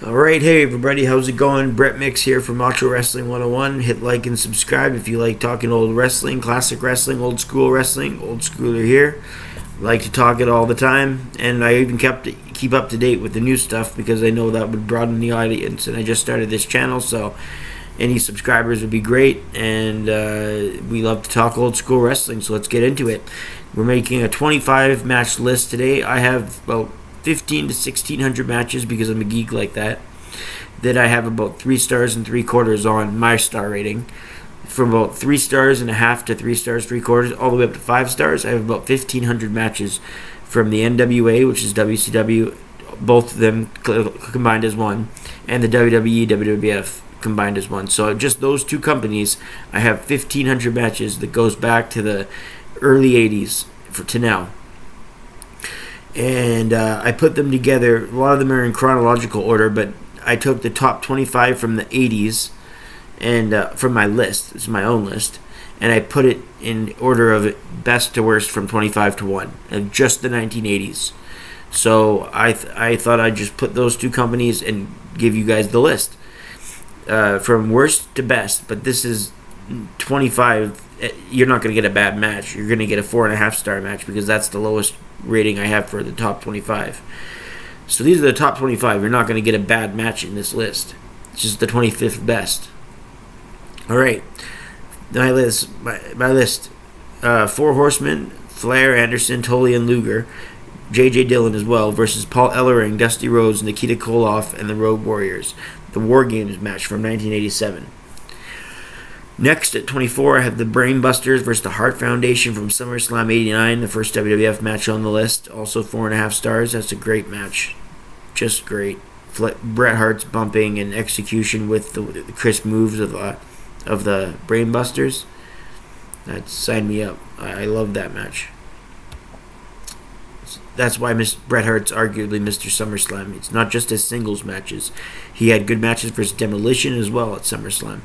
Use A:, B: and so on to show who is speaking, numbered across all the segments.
A: Alright, hey everybody, how's it going? Brett Mix here from Macho Wrestling 101. Hit like and subscribe if you like talking old wrestling, classic wrestling, old schooler here. I like to talk it all the time, and I even keep up to date with the new stuff because I know that would broaden the audience, and I just started this channel, so any subscribers would be great, and we love to talk old school wrestling, so let's get into it. We're making a 25 match list today. I have about 15 to 1600 matches because I'm a geek like that. That I have about 3 stars and 3/4 on my star rating. From about 3 stars and a half to 3 stars 3/4 all the way up to 5 stars, I have about 1500 matches from the NWA, which is WCW, both of them combined as one, and the WWE, WWF combined as one. So just those two companies, I have 1500 matches that goes back to the early 80s to now. And I put them together. A lot of them are in chronological order, but I took the top 25 from the 80s and from my list. It's my own list. And I put it in order of best to worst from 25 to 1, and just the 1980s. So I thought I'd just put those two companies and give you guys the list from worst to best. But this is 25. You're not going to get a bad match. You're going to get a 4.5 star match because that's the lowest rating I have for the top 25. So these are the top 25. You're not going to get a bad match in this list. It's just the 25th best. All right, my list. Four Horsemen: Flair, Anderson, Tully, and Luger. J.J. Dillon as well versus Paul Ellering, Dusty Rhodes, Nikita Koloff, and the Road Warriors. The War Games match from 1987. Next at 24, I have the Brainbusters versus the Hart Foundation from SummerSlam 89, the first WWF match on the list. Also 4.5 stars. That's a great match. Just great. Bret Hart's bumping and execution with the crisp moves of the Brainbusters. That signed me up. I love that match. That's why Bret Hart's arguably Mr. SummerSlam. It's not just his singles matches. He had good matches versus Demolition as well at SummerSlam.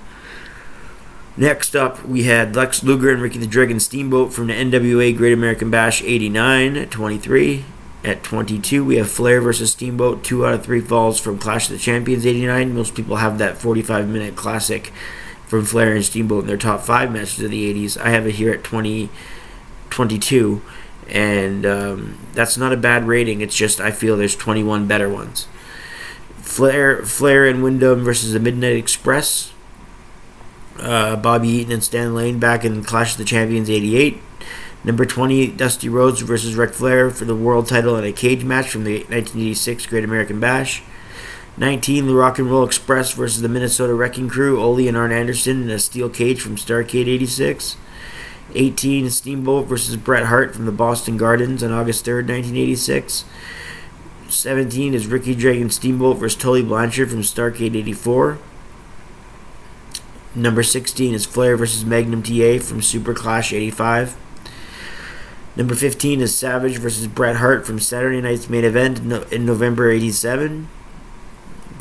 A: Next up, we had Lex Luger and Ricky the Dragon Steamboat from the NWA Great American Bash 89 at 23. At 22, we have Flair versus Steamboat, 2 out of 3 falls from Clash of the Champions 89. Most people have that 45-minute classic from Flair and Steamboat in their top 5 matches of the 80s. I have it here at 22, and that's not a bad rating. It's just I feel there's 21 better ones. Flair and Wyndham versus the Midnight Express. Bobby Eaton and Stan Lane back in Clash of the Champions 88. Number 20, Dusty Rhodes versus Ric Flair for the world title in a cage match from the 1986 Great American Bash. 19, the Rock and Roll Express versus the Minnesota Wrecking Crew, Ole and Arn Anderson in a steel cage from Starrcade 86. 18, Steamboat versus Bret Hart from the Boston Gardens on August 3rd, 1986. 17 is Ricky Dragon Steamboat versus Tully Blanchard from Starrcade 84. Number 16 is Flair versus Magnum TA from Super Clash 85. Number 15 is Savage versus Bret Hart from Saturday Night's Main Event in November 87.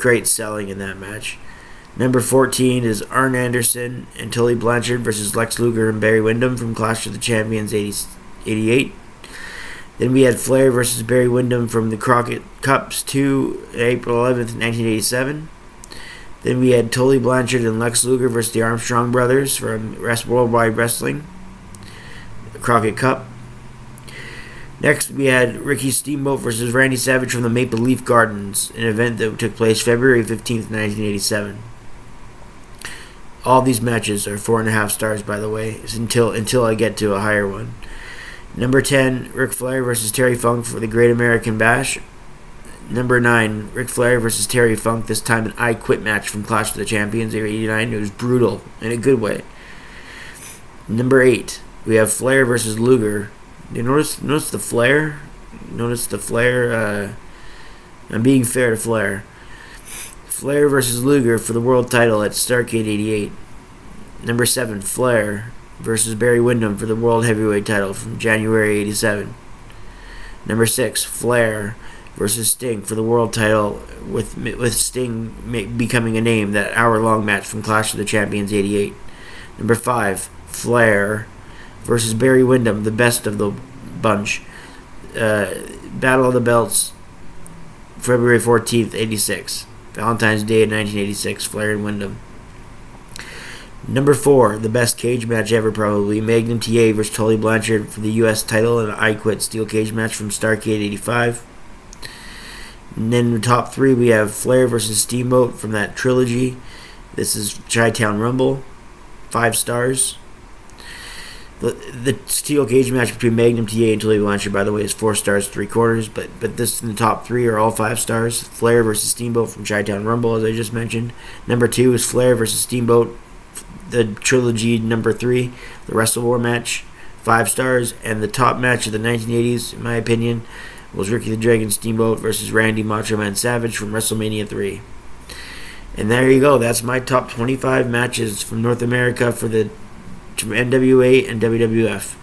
A: Great selling in that match. Number 14 is Arn Anderson and Tully Blanchard versus Lex Luger and Barry Windham from Clash of the Champions 88. Then we had Flair versus Barry Windham from the Crockett Cups 2, April 11th, 1987. Then we had Tully Blanchard and Lex Luger versus the Armstrong Brothers from Worldwide Wrestling, Crockett Cup. Next, we had Ricky Steamboat versus Randy Savage from the Maple Leaf Gardens, an event that took place February 15th, 1987. All these matches are 4.5 stars, by the way, until I get to a higher one. Number 10, Ric Flair versus Terry Funk for the Great American Bash. Number 9, Ric Flair versus Terry Funk, this time an I Quit match from Clash of the Champions 89. It was brutal, in a good way. Number 8, we have Flair versus Luger. You notice the Flair? Notice the Flair? I'm being fair to Flair. Flair versus Luger for the world title at Starrcade 88. Number 7, Flair versus Barry Windham for the world heavyweight title from January 87. Number 6, Flair versus Sting for the world title, with Sting becoming a name, that hour-long match from Clash of the Champions 88. Number 5, Flair versus Barry Windham, the best of the bunch. Battle of the Belts, February 14th, 86. Valentine's Day in 1986, Flair and Wyndham. Number 4, the best cage match ever probably, Magnum TA versus Tully Blanchard for the U.S. title in an I Quit steel cage match from Starrcade 85. And then in the top 3 we have Flair versus Steamboat from that trilogy. This is Chi-Town Rumble, 5 stars. The steel cage match between Magnum TA and Tully Blanchard, by the way, is 4 stars 3/4. But this in the top 3 are all 5 stars. Flair versus Steamboat from Chi-Town Rumble, as I just mentioned. Number 2 is Flair versus Steamboat, the trilogy number 3, the Wrestle War match, 5 stars. And the top match of the 1980s, in my opinion, was Ricky the Dragon Steamboat versus Randy Macho Man Savage from WrestleMania 3. And there you go. That's my top 25 matches from North America for the NWA and WWF.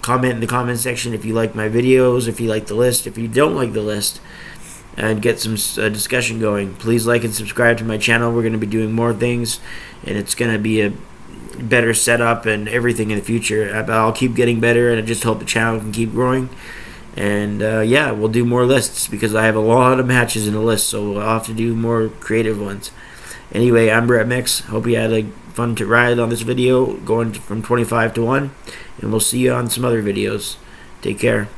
A: Comment in the comment section if you like my videos, if you like the list, if you don't like the list, and get some discussion going. Please like and subscribe to my channel. We're going to be doing more things, and it's going to be a better setup and everything in the future. I'll keep getting better, and I just hope the channel can keep growing. And yeah, we'll do more lists because I have a lot of matches in the list, so I'll have to do more creative ones. Anyway, I'm Brett Mix. Hope you had a fun to ride on this video, going from 25 to 1, and we'll see you on some other videos. Take care.